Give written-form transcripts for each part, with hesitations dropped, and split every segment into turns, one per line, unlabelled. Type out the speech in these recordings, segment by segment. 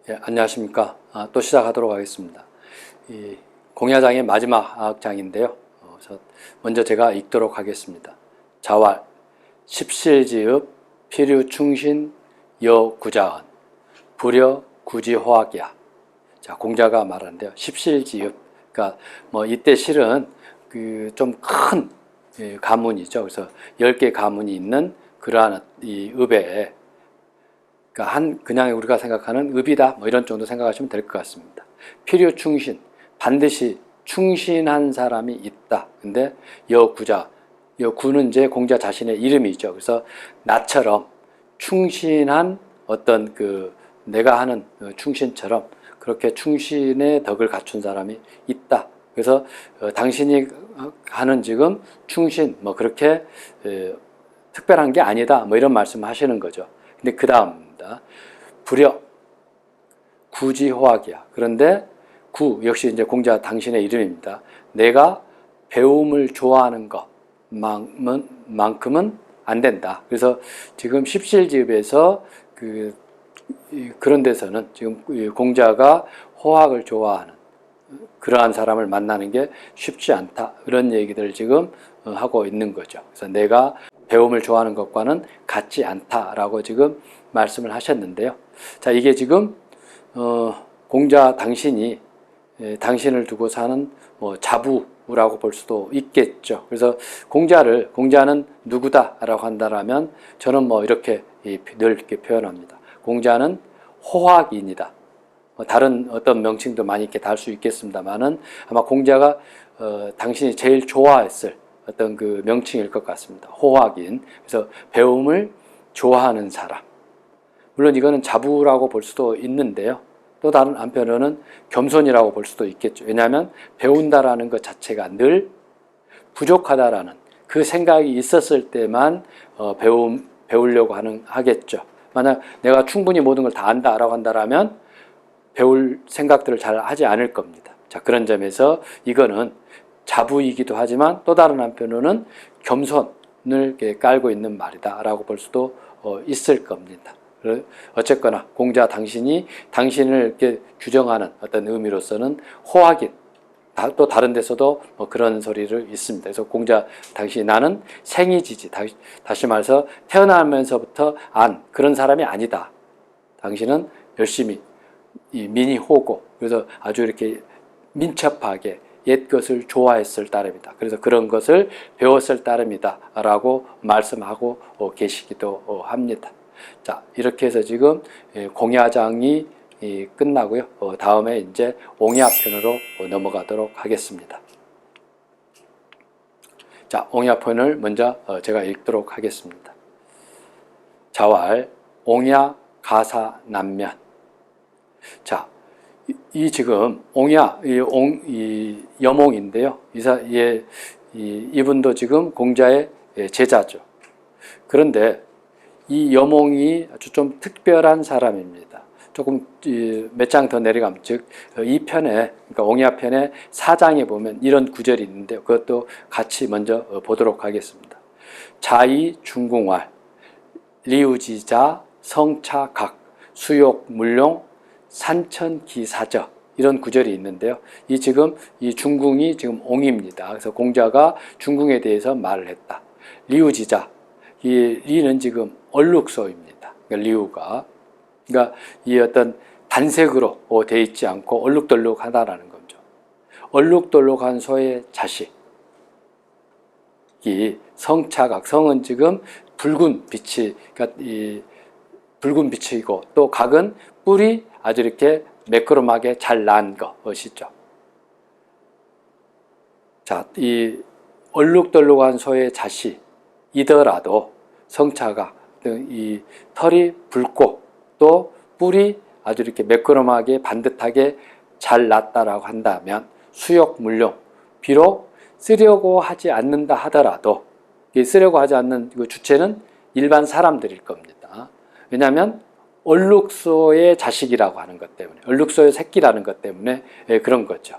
예, 안녕하십니까. 또 시작하도록 하겠습니다. 이 공야장의 마지막 장인데요. 먼저 제가 읽도록 하겠습니다. 자왈, 십실지읍, 필유충신, 여구자언, 불여 구지호학이야. 자, 공자가 말하는데요. 십실지읍. 그러니까 이때 실은 좀 큰 가문이죠. 그래서 10개 가문이 있는 그러한 이 읍에, 그러니까 그냥 우리가 생각하는 읍이다 이런 정도 생각하시면 될 것 같습니다. 필요 충신, 반드시 충신한 사람이 있다. 근데 여구자, 여구는 이제 공자 자신의 이름이죠. 그래서 나처럼 충신한 어떤 내가 하는 충신처럼 그렇게 충신의 덕을 갖춘 사람이 있다. 그래서 당신이 하는 지금 충신 그렇게 특별한 게 아니다. 이런 말씀 하시는 거죠. 근데 그 다음입니다. 불여 구지호학이야. 그런데 역시 이제 공자 당신의 이름입니다. 내가 배움을 좋아하는 것만큼은 안 된다. 그래서 지금 십실지읍에서 그런 데서는 지금 공자가 호학을 좋아하는 그러한 사람을 만나는 게 쉽지 않다. 그런 얘기들을 지금 하고 있는 거죠. 그래서 내가 배움을 좋아하는 것과는 같지 않다라고 지금 말씀을 하셨는데요. 자, 이게 지금 공자 당신이 당신을 두고 사는 자부라고 볼 수도 있겠죠. 그래서 공자는 누구다라고 한다라면 저는 이렇게 늘 이렇게 표현합니다. 공자는 호학인이다. 다른 어떤 명칭도 많이 이렇게 달 수 있겠습니다만은 아마 공자가 당신이 제일 좋아했을 어떤 그 명칭일 것 같습니다. 호학인. 그래서 배움을 좋아하는 사람. 물론 이거는 자부라고 볼 수도 있는데요. 또 다른 한편으로는 겸손이라고 볼 수도 있겠죠. 왜냐하면 배운다라는 것 자체가 늘 부족하다라는 그 생각이 있었을 때만 배우려고 하겠죠. 만약 내가 충분히 모든 걸 다 안다라고 한다라면 배울 생각들을 잘 하지 않을 겁니다. 자, 그런 점에서 이거는 자부이기도 하지만 또 다른 한편으로는 겸손을 깔고 있는 말이다라고 볼 수도 있을 겁니다. 어쨌거나 공자 당신이 당신을 이렇게 규정하는 어떤 의미로서는 호학인, 또 다른 데서도 그런 소리를 있습니다. 그래서 공자 당신이 나는 생이지지, 다시 말해서 태어나면서부터 그런 사람이 아니다. 당신은 열심히 민이호고, 그래서 아주 이렇게 민첩하게 옛 것을 좋아했을 따름이다. 그래서 그런 것을 배웠을 따름이다 라고 말씀하고 계시기도 합니다. 자, 이렇게 해서 지금 공야장이 끝나고요. 다음에 이제 옹야편으로 넘어가도록 하겠습니다. 자, 옹야편을 먼저 제가 읽도록 하겠습니다. 자왈, 옹야 가사 남면. 자, 지금 옹야, 이 여몽인데요. 이분도 지금 공자의 제자죠. 그런데 이 여몽이 아주 좀 특별한 사람입니다. 조금 몇 장 더 내려가면, 즉 이 편에, 그러니까 옹야편의 4장에 보면 이런 구절이 있는데 그것도 같이 먼저 보도록 하겠습니다. 자이 중궁왈, 리우지자 성차각, 수욕 물룡, 산천기사저, 이런 구절이 있는데요. 이 중궁이 지금 옹입니다. 그래서 공자가 중궁에 대해서 말을 했다. 리우지자, 이 리는 지금 얼룩소입니다. 그러니까 리우가, 그러니까 이 어떤 단색으로 되어 있지 않고 얼룩덜룩하다라는 거죠. 얼룩덜룩한 소의 자식. 이 성차각, 성은 지금 붉은 빛이, 그러니까 이 붉은 빛이고, 또 각은 뿔이 아주 이렇게 매끄러하게 잘 난 것이죠. 자, 이 얼룩덜룩한 소의 자식이더라도 성차각, 이 털이 붉고 또 뿔이 아주 이렇게 매끄러하게 반듯하게 잘 났다라고 한다면 수욕물룡, 비록 쓰려고 하지 않는다 하더라도, 쓰려고 하지 않는 그 주체는 일반 사람들일 겁니다. 왜냐하면 얼룩소의 자식이라고 하는 것 때문에, 얼룩소의 새끼라는 것 때문에 그런 거죠.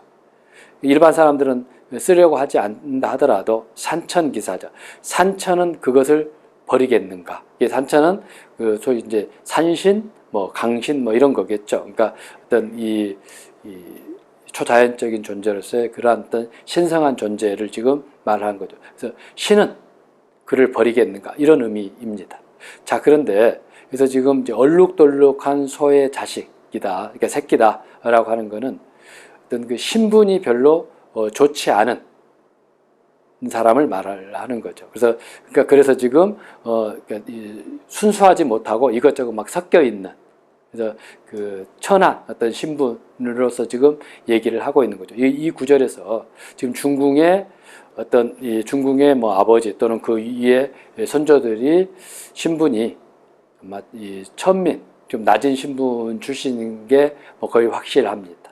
일반 사람들은 쓰려고 하지 않는다 하더라도 산천기사죠. 산천은 그것을 버리겠는가? 산천은 소위 이제 산신, 뭐 강신 뭐 이런 거겠죠. 그러니까 어떤 이 초자연적인 존재로서의 그러한 어떤 신성한 존재를 지금 말하는 거죠. 그래서 신은 그를 버리겠는가 이런 의미입니다. 자, 그런데 그래서 지금 이제 얼룩덜룩한 소의 자식이다, 그러니까 새끼다라고 하는 거는 어떤 그 신분이 별로 좋지 않은 사람을 말하는 거죠. 그래서 지금 그러니까 순수하지 못하고 이것저것 막 섞여 있는, 그래서 그 천한 어떤 신분으로서 지금 얘기를 하고 있는 거죠. 이 구절에서 지금 중궁의 어떤 이 중궁의 뭐 아버지 또는 그 위의 선조들이 신분이 이 천민, 좀 낮은 신분 출신인 게 뭐 거의 확실합니다.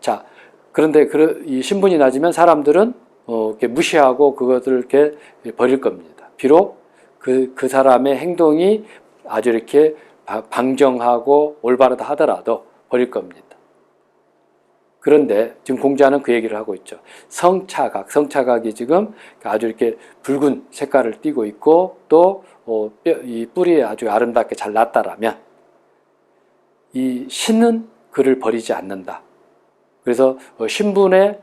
자, 그런데 이 신분이 낮으면 사람들은 이렇게 무시하고 그것들을 이렇게 버릴 겁니다. 비록 그 사람의 행동이 아주 이렇게 방정하고 올바르다 하더라도 버릴 겁니다. 그런데 지금 공자는 그 얘기를 하고 있죠. 성차각이 지금 아주 이렇게 붉은 색깔을 띠고 있고 또 이 뿔이 아주 아름답게 잘 났다라면 이 신은 그를 버리지 않는다. 그래서 신분을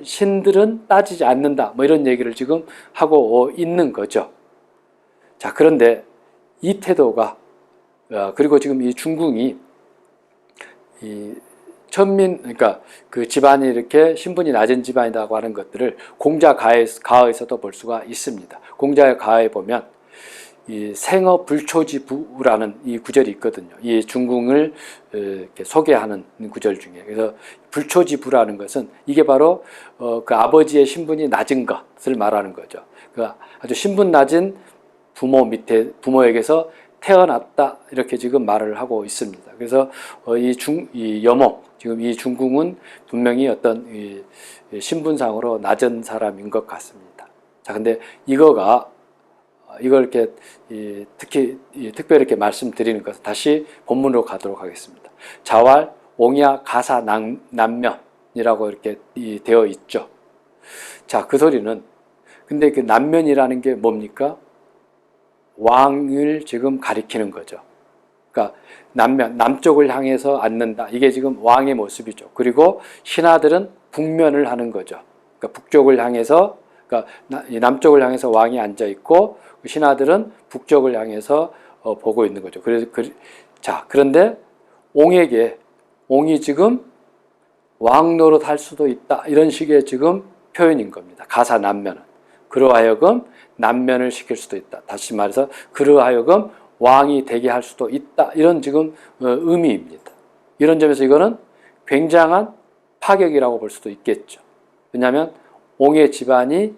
신들은 따지지 않는다. 뭐 이런 얘기를 지금 하고 있는 거죠. 자, 그런데 이 태도가 그리고 지금 이 중궁이 이 천민, 그러니까 그 집안이 이렇게 신분이 낮은 집안이라고 하는 것들을 공자 가에서도 볼 수가 있습니다. 공자의 가에 보면 이 생어 불초지부라는 이 구절이 있거든요. 이 중궁을 이렇게 소개하는 구절 중에. 그래서 불초지부라는 것은 이게 바로 그 아버지의 신분이 낮은 것을 말하는 거죠. 그 아주 신분 낮은 부모에게서 태어났다 이렇게 지금 말을 하고 있습니다. 그래서 이 여몽 지금 이 중궁은 분명히 어떤 이 신분상으로 낮은 사람인 것 같습니다. 자, 근데 이걸 이렇게 특별히 이렇게 말씀드리는 것은 다시 본문으로 가도록 하겠습니다. 자왈 옹야 가사 남면이라고 이렇게 되어 있죠. 자, 그 소리는 근데 그 남면이라는 게 뭡니까? 왕을 지금 가리키는 거죠. 그러니까 남쪽을 향해서 앉는다. 이게 지금 왕의 모습이죠. 그리고 신하들은 북면을 하는 거죠. 그러니까 북쪽을 향해서, 그러니까 남쪽을 향해서 왕이 앉아 있고 신하들은 북쪽을 향해서 보고 있는 거죠. 그런데 옹이 지금 왕 노릇할 수도 있다. 이런 식의 지금 표현인 겁니다. 가사 남면은. 그러하여금 남면을 시킬 수도 있다. 다시 말해서 그러하여금 왕이 되게 할 수도 있다. 이런 지금 의미입니다. 이런 점에서 이거는 굉장한 파격이라고 볼 수도 있겠죠. 왜냐하면 옹의 집안이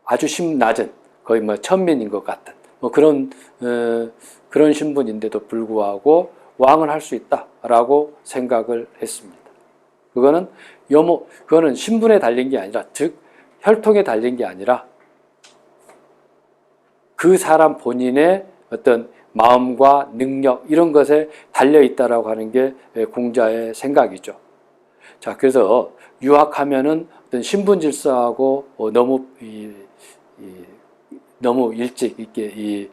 아주 낮은 거의 뭐 천민인 것 같은 뭐 그런 신분인데도 불구하고 왕을 할 수 있다라고 생각을 했습니다. 그거는 신분에 달린 게 아니라, 즉 혈통에 달린 게 아니라 그 사람 본인의 어떤 마음과 능력 이런 것에 달려 있다라고 하는 게 공자의 생각이죠. 자, 그래서 유학하면은 어떤 신분 질서하고 너무 일찍 이렇게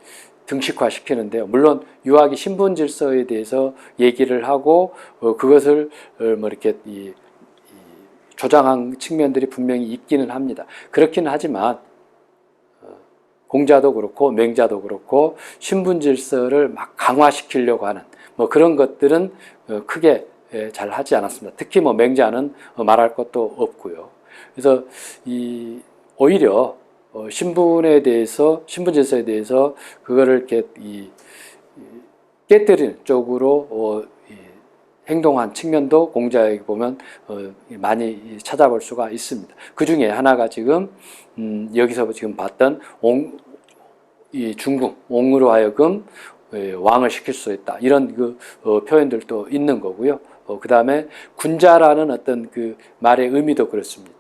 등식화 시키는데요. 물론 유학이 신분 질서에 대해서 얘기를 하고 그것을 뭐 이렇게 조장한 측면들이 분명히 있기는 합니다. 그렇기는 하지만 공자도 그렇고 맹자도 그렇고 신분 질서를 막 강화시키려고 하는 뭐 그런 것들은 크게 잘 하지 않았습니다. 특히 뭐 맹자는 말할 것도 없고요. 그래서 오히려 신분 질서에 대해서 그거를 이렇게 깨뜨리는 쪽으로 행동한 측면도 공자에게 보면 많이 찾아볼 수가 있습니다. 그 중에 하나가 지금 여기서 지금 봤던 중궁, 옹으로 하여금 왕을 시킬 수 있다. 이런 그 표현들도 있는 거고요. 그 다음에 군자라는 어떤 그 말의 의미도 그렇습니다.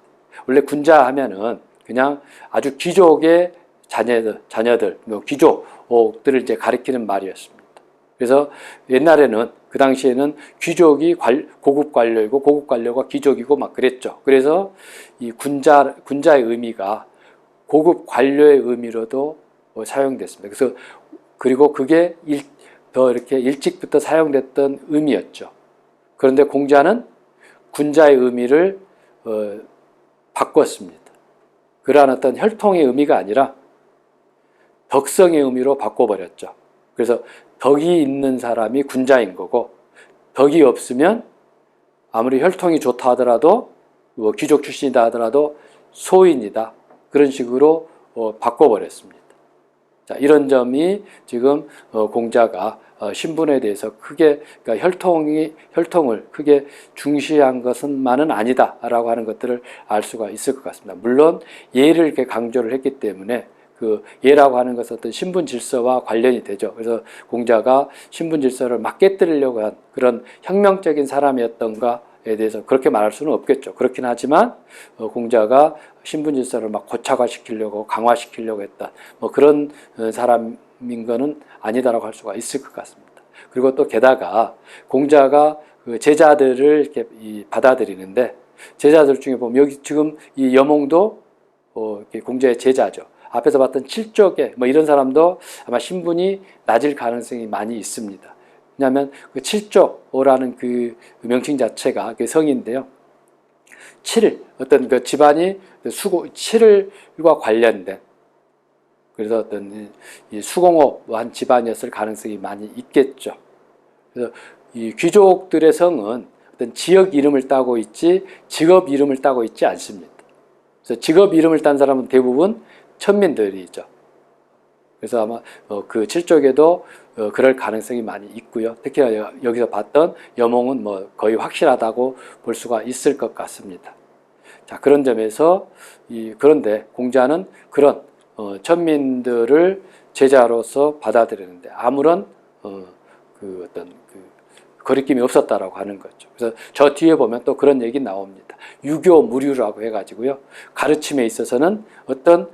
원래 군자 하면은 그냥 아주 귀족의 자녀들, 귀족들을 이제 가리키는 말이었습니다. 그래서 옛날에는 그 당시에는 귀족이 고급 관료이고 고급 관료가 귀족이고 막 그랬죠. 그래서 이 군자의 의미가 고급 관료의 의미로도 사용됐습니다. 그리고 그게 더 이렇게 일찍부터 사용됐던 의미였죠. 그런데 공자는 군자의 의미를 바꿨습니다. 그러한 어떤 혈통의 의미가 아니라 덕성의 의미로 바꿔버렸죠. 그래서 덕이 있는 사람이 군자인 거고, 덕이 없으면 아무리 혈통이 좋다 하더라도, 귀족 출신이다 하더라도 소인이다. 그런 식으로 바꿔버렸습니다. 자, 이런 점이 지금 공자가 신분에 대해서 크게, 그러니까 혈통을 크게 중시한 것은만은 아니다라고 하는 것들을 알 수가 있을 것 같습니다. 물론 예를 이렇게 강조를 했기 때문에 그 예라고 하는 것은 어떤 신분 질서와 관련이 되죠. 그래서 공자가 신분 질서를 막 깨뜨리려고 한 그런 혁명적인 사람이었던가에 대해서 그렇게 말할 수는 없겠죠. 그렇긴 하지만 공자가 신분 질서를 막 고착화시키려고 강화시키려고 했다. 뭐 그런 사람인 거는 아니다라고 할 수가 있을 것 같습니다. 그리고 또 게다가 공자가 그 제자들을 이렇게 받아들이는데, 제자들 중에 보면 여기 지금 이 여몽도 공자의 제자죠. 앞에서 봤던 칠족에 뭐 이런 사람도 아마 신분이 낮을 가능성이 많이 있습니다. 왜냐하면 그 칠족라는 그 명칭 자체가 그 성인데요. 어떤 그 집안이 칠과 관련된, 그래서 어떤 이 수공업한 집안이었을 가능성이 많이 있겠죠. 그래서 이 귀족들의 성은 어떤 지역 이름을 따고 있지 직업 이름을 따고 있지 않습니다. 그래서 직업 이름을 딴 사람은 대부분 천민들이죠. 그래서 아마 그 칠족에도 그럴 가능성이 많이 있고요. 특히나 여기서 봤던 여몽은 뭐 거의 확실하다고 볼 수가 있을 것 같습니다. 자, 그런 점에서 그런데 공자는 그런 천민들을 제자로서 받아들이는데 아무런 그 어떤 거리낌이 없었다라고 하는 거죠. 그래서 저 뒤에 보면 또 그런 얘기 나옵니다. 유교 무류라고 해가지고요. 가르침에 있어서는 어떤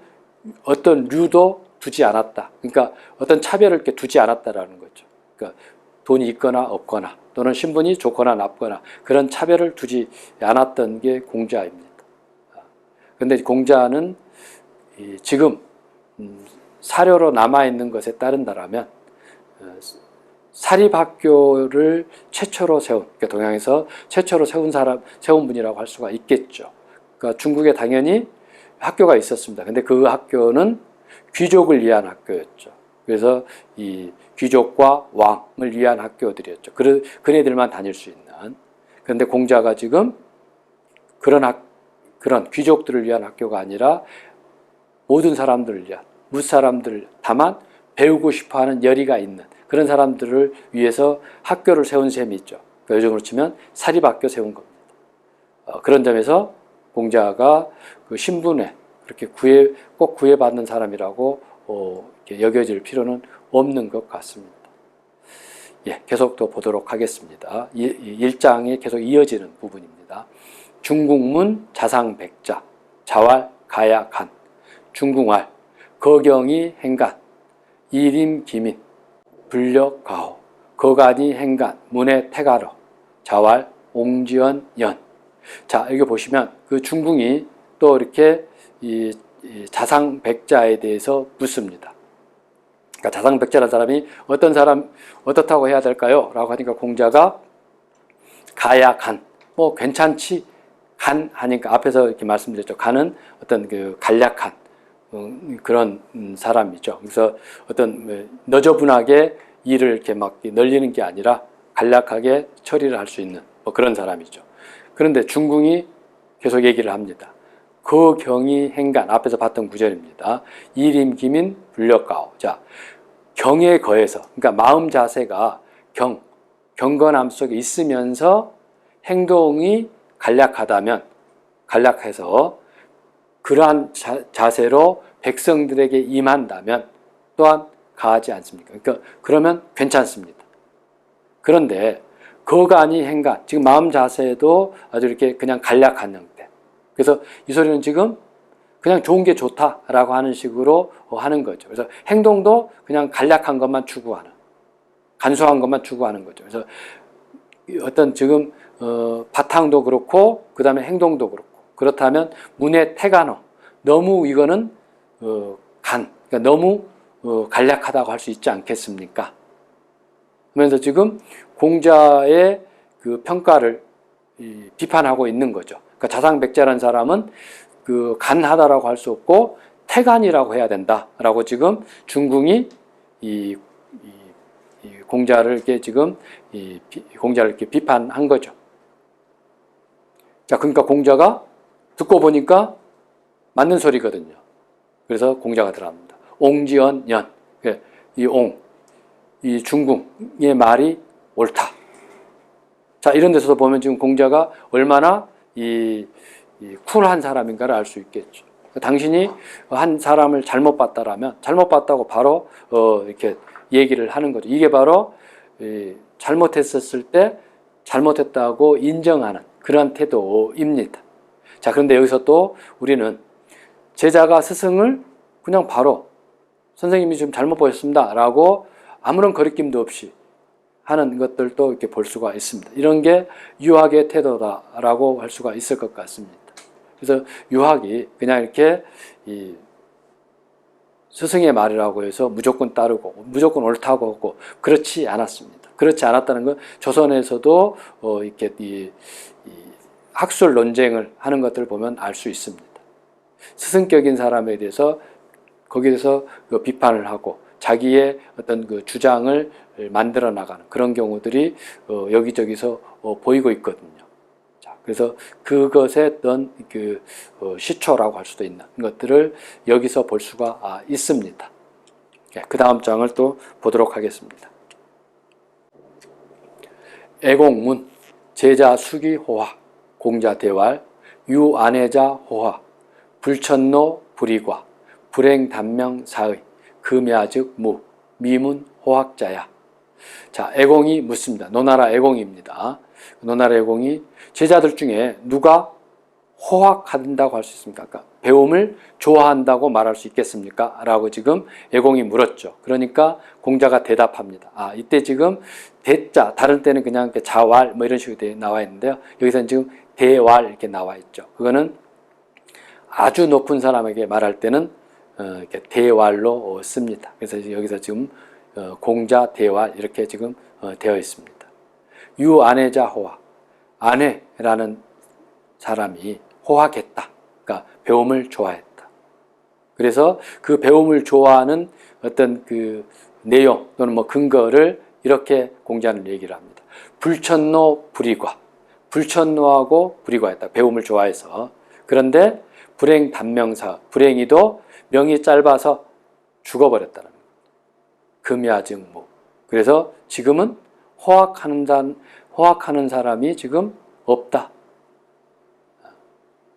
류도 두지 않았다. 그러니까 어떤 차별을 이렇게 두지 않았다라는 거죠. 그러니까 돈이 있거나 없거나 또는 신분이 좋거나 나쁘거나 그런 차별을 두지 않았던 게 공자입니다. 그런데 공자는 지금 사료로 남아있는 것에 따른다라면 사립학교를 최초로 세운, 그러니까 동양에서 최초로 세운 분이라고 할 수가 있겠죠. 그러니까 중국에 당연히 학교가 있었습니다. 근데 그 학교는 귀족을 위한 학교였죠. 그래서 이 귀족과 왕을 위한 학교들이었죠. 그네들만 다닐 수 있는. 그런데 공자가 지금 그런 귀족들을 위한 학교가 아니라 모든 사람들을 위한, 무사람들 다만 배우고 싶어하는 열의가 있는 그런 사람들을 위해서 학교를 세운 셈이 있죠. 그러니까 요즘으로 치면 사립학교 세운 겁니다. 그런 점에서 공자가 그 신분에 그렇게 꼭 구애받는 사람이라고 여겨질 필요는 없는 것 같습니다. 예, 계속 또 보도록 하겠습니다. 1장에 계속 이어지는 부분입니다. 중국문 자상백자 자왈 가야 간 중궁활 거경이 행간 이림 기민 불력 가호 거간이 행간 문의 태가러 자왈 옹지연 연. 자, 여기 보시면 그 중궁이 또 이렇게 이 자상백자에 대해서 묻습니다. 그러니까 자상백자라는 사람이 어떻다고 해야 될까요? 라고 하니까 공자가 가야 간, 뭐 괜찮지, 간 하니까 앞에서 이렇게 말씀드렸죠. 간은 어떤 그 간략한 그런 사람이죠. 그래서 어떤 너저분하게 일을 이렇게 막 늘리는 게 아니라 간략하게 처리를 할 수 있는 뭐 그런 사람이죠. 그런데 중궁이 계속 얘기를 합니다. 그 경이 행간, 앞에서 봤던 구절입니다. 이림 기민 불력가오. 자, 경에 거해서, 그러니까 마음 자세가 경건함 속에 있으면서 행동이 간략해서 그러한 자세로 백성들에게 임한다면 또한 가하지 않습니까? 그러니까 그러면 괜찮습니다. 그런데 거간이 행간, 지금 마음 자세도 아주 이렇게 그냥 간략한 형태. 그래서 이 소리는 지금 그냥 좋은 게 좋다라고 하는 식으로 하는 거죠. 그래서 행동도 그냥 간략한 것만 추구하는, 간소한 것만 추구하는 거죠. 그래서 어떤 지금 바탕도 그렇고 그 다음에 행동도 그렇고, 그렇다면 문의 태간어, 너무 이거는 그러니까 너무 간략하다고 할 수 있지 않겠습니까? 하면서 지금 공자의 그 평가를 비판하고 있는 거죠. 그러니까 자상백자라는 사람은 그 간하다라고 할 수 없고 태간이라고 해야 된다라고 지금 중궁이 이 공자를 이렇게 지금 공자를 이렇게 비판한 거죠. 자, 그러니까 공자가 듣고 보니까 맞는 소리거든요. 그래서 공자가 들어갑니다. 옹지언연, 이 중궁의 말이 옳다. 자, 이런 데서도 보면 지금 공자가 얼마나 쿨한 사람인가를 알 수 있겠죠. 당신이 한 사람을 잘못 봤다라면 잘못 봤다고 바로 이렇게 얘기를 하는 거죠. 이게 바로 잘못했었을 때 잘못했다고 인정하는 그런 태도입니다. 자, 그런데 여기서 또 우리는 제자가 스승을 그냥 바로 선생님이 좀 잘못 보셨습니다 라고 아무런 거리낌도 없이 하는 것들도 이렇게 볼 수가 있습니다. 이런 게 유학의 태도다라고 할 수가 있을 것 같습니다. 그래서 유학이 그냥 이렇게 스승의 말이라고 해서 무조건 따르고 무조건 옳다고 하고 그렇지 않았습니다. 그렇지 않았다는 건 조선에서도 이렇게 이 학술 논쟁을 하는 것들을 보면 알 수 있습니다. 스승격인 사람에 대해서 거기에 대해서 비판을 하고 자기의 어떤 그 주장을 만들어 나가는 그런 경우들이 여기저기서 보이고 있거든요. 자, 그래서 그것의 어떤 그 시초라고 할 수도 있는 것들을 여기서 볼 수가 있습니다. 그 다음 장을 또 보도록 하겠습니다. 애공문, 제자 수기 호화, 공자 대왈, 유안해자 호화, 불천노 불이과, 불행단명 사의, 금야즉 무, 미문 호학자야. 자, 애공이 묻습니다. 노나라 애공입니다. 노나라 애공이 제자들 중에 누가 호학한다고 할 수 있습니까? 그러니까 배움을 좋아한다고 말할 수 있겠습니까? 라고 지금 애공이 물었죠. 그러니까 공자가 대답합니다. 이때 지금 대자, 다른 때는 그냥 자왈 뭐 이런 식으로 나와 있는데요. 여기서는 지금 대왈 이렇게 나와 있죠. 그거는 아주 높은 사람에게 말할 때는 이렇게 대왈로 씁니다. 그래서 여기서 지금 공자 대왈 이렇게 지금 되어 있습니다. 유안해자 호화, 안해라는 사람이 호학했다. 그러니까 배움을 좋아했다. 그래서 그 배움을 좋아하는 어떤 그 내용 또는 뭐 근거를 이렇게 공자는 얘기를 합니다. 불천노 불이과, 불천노하고 불이과했다. 배움을 좋아해서. 그런데 불행 단명사, 불행이도 명이 짧아서 죽어버렸다는 거예요. 금야증무. 그래서 지금은 호학하는 사람이 지금 없다.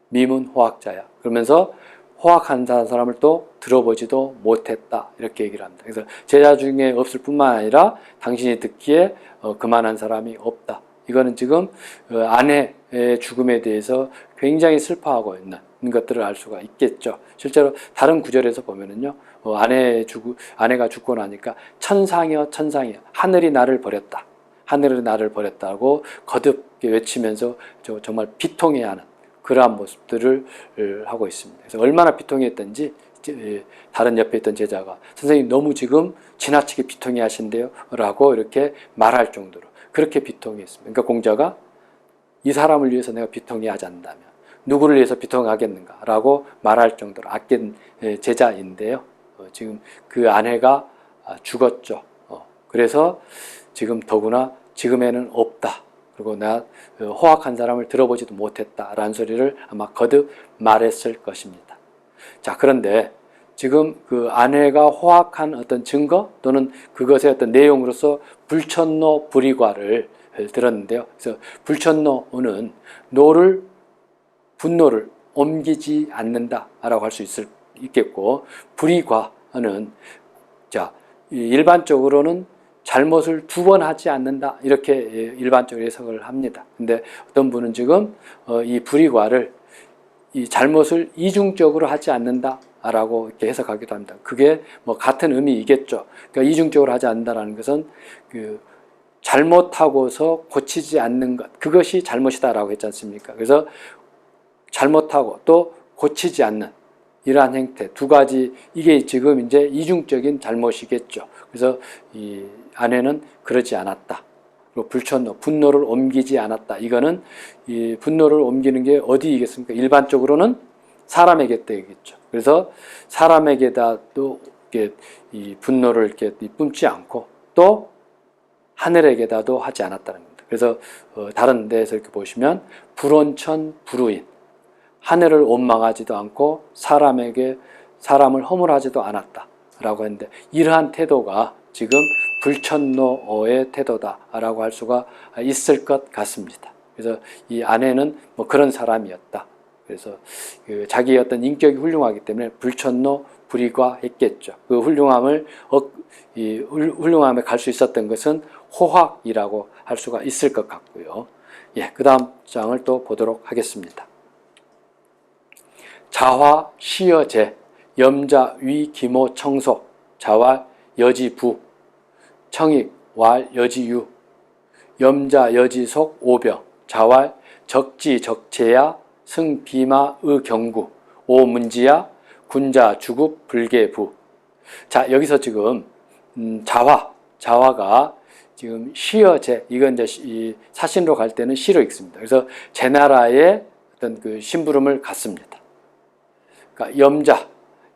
미문 호학자야. 그러면서 호학한 사람을 또 들어보지도 못했다. 이렇게 얘기를 합니다. 그래서 제자 중에 없을 뿐만 아니라 당신이 듣기에 그만한 사람이 없다. 이거는 지금 아내의 죽음에 대해서 굉장히 슬퍼하고 있는 것들을 알 수가 있겠죠. 실제로 다른 구절에서 보면은요, 아내가 죽고 나니까 천상이여 하늘이 나를 버렸다. 하늘이 나를 버렸다고 거듭 외치면서 정말 비통해하는 그러한 모습들을 하고 있습니다. 그래서 얼마나 비통했던지 다른 옆에 있던 제자가 선생님 너무 지금 지나치게 비통해하신대요 라고 이렇게 말할 정도로 그렇게 비통했습니다. 그러니까 공자가 이 사람을 위해서 내가 비통해하지 않는다면 누구를 위해서 비통하겠는가 라고 말할 정도로 아낀 제자인데요. 지금 그 아내가 죽었죠. 그래서 지금 더구나 지금에는 없다. 그리고 나 호학한 사람을 들어보지도 못했다라는 소리를 아마 거듭 말했을 것입니다. 자, 그런데 지금 그 아내가 호학한 어떤 증거 또는 그것의 어떤 내용으로서 불천노 불이과를 들었는데요. 그래서 불천노는 분노를 옮기지 않는다라고 할 수 있겠고, 불이과는 일반적으로는 잘못을 2번 하지 않는다 이렇게 일반적으로 해석을 합니다. 근데 어떤 분은 지금 이 불이과를 이 잘못을 이중적으로 하지 않는다라고 이렇게 해석하기도 합니다. 그게 뭐 같은 의미이겠죠. 그러니까 이중적으로 하지 않는다라는 것은 그 잘못하고서 고치지 않는 것, 그것이 잘못이다라고 했지 않습니까? 그래서 잘못하고 또 고치지 않는 이러한 행태 2가지, 이게 지금 이제 이중적인 잘못이겠죠. 그래서 이 아내는 그러지 않았다. 그리고 불천노, 분노를 옮기지 않았다. 이거는 이 분노를 옮기는 게 어디이겠습니까? 일반적으로는 사람에게 되겠죠. 그래서 사람에게다도 이렇게 이 분노를 이렇게 뿜지 않고 또 하늘에게다도 하지 않았다는 겁니다. 그래서 다른 데에서 이렇게 보시면 불온천 불우인, 하늘을 원망하지도 않고 사람을 허물하지도 않았다라고 했는데, 이러한 태도가 지금 불천노의 태도다라고 할 수가 있을 것 같습니다. 그래서 이 아내는 뭐 그런 사람이었다. 그래서 그 자기의 어떤 인격이 훌륭하기 때문에 불천노 불이과했겠죠. 그 훌륭함에 갈 수 있었던 것은 호학이라고 할 수가 있을 것 같고요. 예, 그 다음 장을 또 보도록 하겠습니다. 자화 시여제 염자 위 기모 청소 자왈 여지부 청익 왈 여지유 염자 여지속 오병 자왈 적지 적체야 승비마 의경구 오문지야 군자 주급 불계부. 자, 여기서 지금 자화가 지금 시여제, 이건 이제 이 사신으로 갈 때는 시로 읽습니다. 그래서 제나라의 어떤 그 심부름을 갖습니다. 그러니까 염자,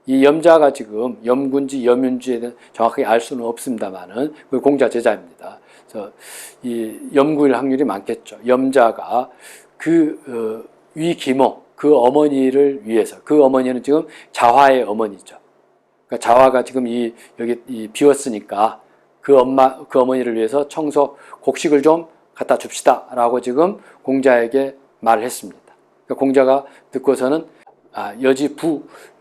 이 염자가 지금 염군지 염윤지에 대해 정확하게 알 수는 없습니다만은 그 공자 제자입니다. 그래서 이 염구일 확률이 많겠죠. 염자가 그 위기모, 그 어머니를 위해서, 그 어머니는 지금 자화의 어머니죠. 그러니까 자화가 지금 여기 비웠으니까 그 어머니를 위해서 곡식을 좀 갖다 줍시다라고 지금 공자에게 말을 했습니다. 그러니까 공자가 듣고서는 여지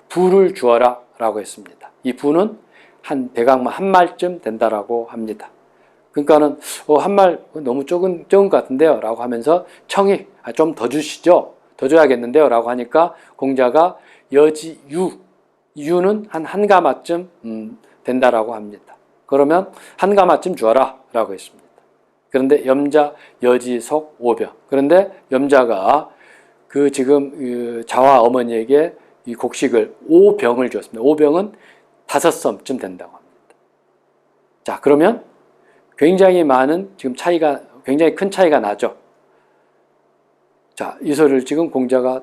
부를 주어라라고 했습니다. 이 부는 한 대강만 한 말쯤 된다라고 합니다. 그러니까는 한 말 너무 적은 것 같은데요라고 하면서 청이 좀 더 주시죠. 더 줘야겠는데요 라고 하니까 공자가 유는 한 가마쯤 된다라고 합니다. 그러면 한 가마쯤 주어라 라고 했습니다. 그런데 염자 여지속 오병, 그런데 염자가 그 지금 자화 어머니에게 이 곡식을 5병을 주었습니다. 5병은 5섬쯤 된다고 합니다. 자, 그러면 굉장히 큰 차이가 나죠. 자, 이 소리를 지금 공자가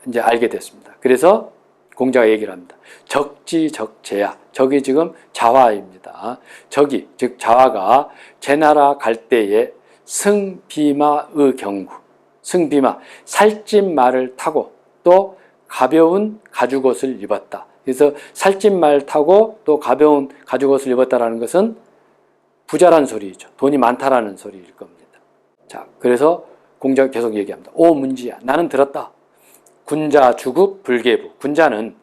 이제 알게 됐습니다. 그래서 공자가 얘기를 합니다. 적지 적제야. 적이 지금 자화입니다. 적이, 즉 자화가 제나라 갈 때에 승비마의 경구, 승비마, 살찐 말을 타고 또 가벼운 가죽옷을 입었다. 그래서 살찐 말 타고 또 가벼운 가죽옷을 입었다라는 것은 부자란 소리죠. 돈이 많다라는 소리일 겁니다. 자, 그래서 공자가 계속 얘기합니다. 오 문지야, 나는 들었다. 군자 주급 불계부. 군자는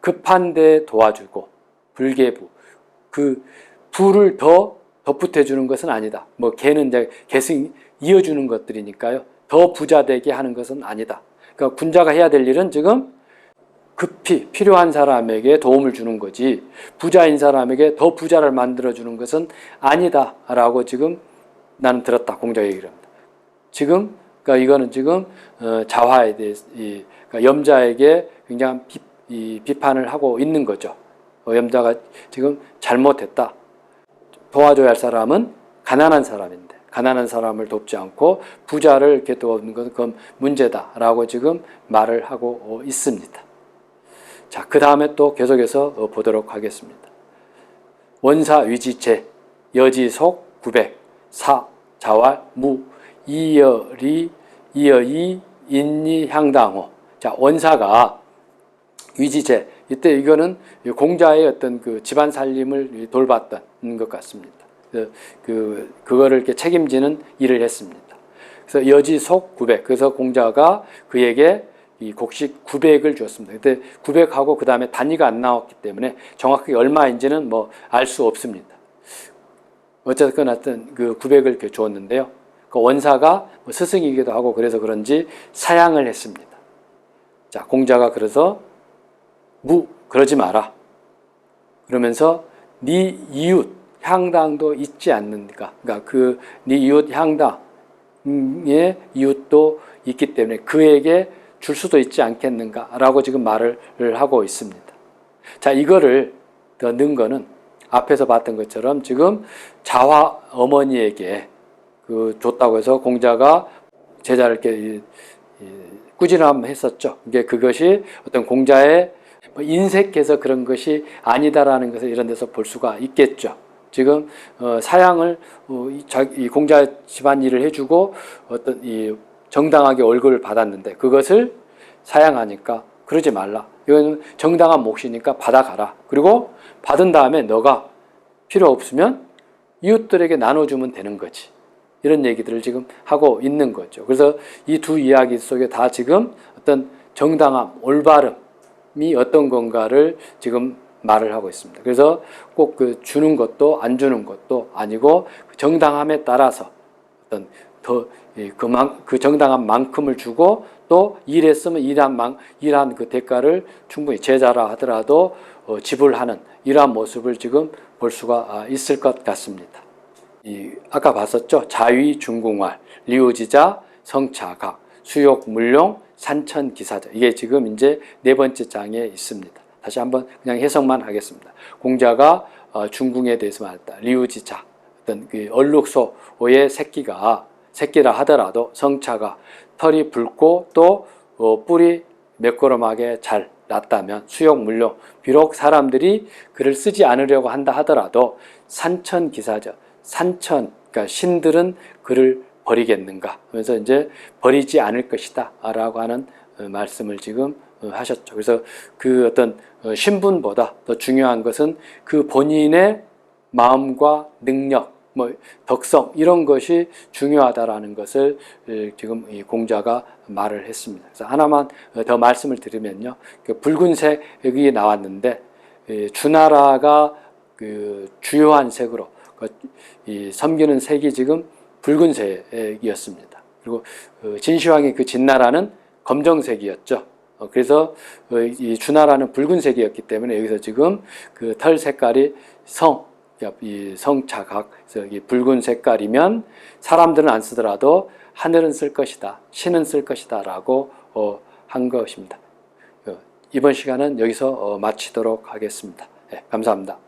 급한 데 도와주고, 불계부, 그 부를 더 덧붙여 주는 것은 아니다. 뭐 개는 이제 계승 이어주는 것들이니까요. 더 부자 되게 하는 것은 아니다. 그러니까 군자가 해야 될 일은 지금 급히 필요한 사람에게 도움을 주는 거지, 부자인 사람에게 더 부자를 만들어 주는 것은 아니다라고 지금 나는 들었다. 공자가 얘기를 합니다. 지금 그러니까 이거는 지금 자화에 대해서 그러니까 염자에게 굉장히 비판을 하고 있는 거죠. 염자가 지금 잘못했다. 도와줘야 할 사람은 가난한 사람인데 가난한 사람을 돕지 않고 부자를 이렇게 도우는 것은 그건 문제다라고 지금 말을 하고 있습니다. 자, 그 다음에 또 계속해서 보도록 하겠습니다. 원사 위지체 여지속 구백 사 자왈 무 이여이 인리 향당호. 자, 원사가 위지제, 이때 이거는 공자의 어떤 그 집안 살림을 돌봤던 것 같습니다. 그거를 이렇게 책임지는 일을 했습니다. 그래서 여지속 900. 그래서 공자가 그에게 이 곡식 900을 주었습니다. 그때 900하고 그 다음에 단위가 안 나왔기 때문에 정확하게 얼마인지는 뭐 알 수 없습니다. 어쨌든 하여튼 그 900을 이렇게 주었는데요. 그 원사가 스승이기도 하고 그래서 그런지 사양을 했습니다. 자, 공자가 그래서 그러지 마라. 그러면서 네 이웃 향당도 잊지 않는가. 그러니까 네 이웃 향당의 이웃도 있기 때문에 그에게 줄 수도 있지 않겠는가라고 지금 말을 하고 있습니다. 자, 이거를 더 넣은 거는 앞에서 봤던 것처럼 지금 자화 어머니에게 그 줬다고 해서 공자가 제자를 이렇게 꾸지람했었죠. 이게 그것이 어떤 공자의 인색해서 그런 것이 아니다라는 것을 이런 데서 볼 수가 있겠죠. 지금 사양을 이 공자 집안 일을 해주고 어떤 이 정당하게 월급을 받았는데 그것을 사양하니까 그러지 말라. 이건 정당한 몫이니까 받아가라. 그리고 받은 다음에 너가 필요 없으면 이웃들에게 나눠주면 되는 거지. 이런 얘기들을 지금 하고 있는 거죠. 그래서 이 두 이야기 속에 다 지금 어떤 정당함, 올바름이 어떤 건가를 지금 말을 하고 있습니다. 그래서 꼭 그 주는 것도 안 주는 것도 아니고 정당함에 따라서 어떤 더 그 정당한 만큼을 주고 또 일했으면 일한 그 대가를 충분히 제자라 하더라도 지불하는 이러한 모습을 지금 볼 수가 있을 것 같습니다. 아까 봤었죠. 자위 중궁활, 리우지자, 성차각, 수욕 물룡, 산천기사자. 이게 지금 이제 네 번째 장에 있습니다. 다시 한번 그냥 해석만 하겠습니다. 공자가 중궁에 대해서 말했다. 리우지자, 어떤 그 얼룩소의 새끼라 하더라도 성차가 털이 붉고 또 뿔이 매끄럼하게 잘 났다면 수욕 물룡, 비록 사람들이 그를 쓰지 않으려고 한다 하더라도 산천기사자, 그러니까 신들은 그를 버리겠는가 하면서 이제 버리지 않을 것이다 라고 하는 말씀을 지금 하셨죠. 그래서 그 어떤 신분보다 더 중요한 것은 그 본인의 마음과 능력, 덕성 이런 것이 중요하다라는 것을 지금 이 공자가 말을 했습니다. 그래서 하나만 더 말씀을 드리면요, 그 붉은색이 나왔는데 주나라가 그 주요한 색으로 이 섬기는 색이 지금 붉은색이었습니다. 그리고 진시황의 그 진나라는 검정색이었죠. 그래서 이 주나라는 붉은색이었기 때문에 여기서 지금 그 털 색깔이 이 성차각, 이 붉은 색깔이면 사람들은 안 쓰더라도 하늘은 쓸 것이다, 신은 쓸 것이다 라고 한 것입니다. 이번 시간은 여기서 마치도록 하겠습니다. 네, 감사합니다.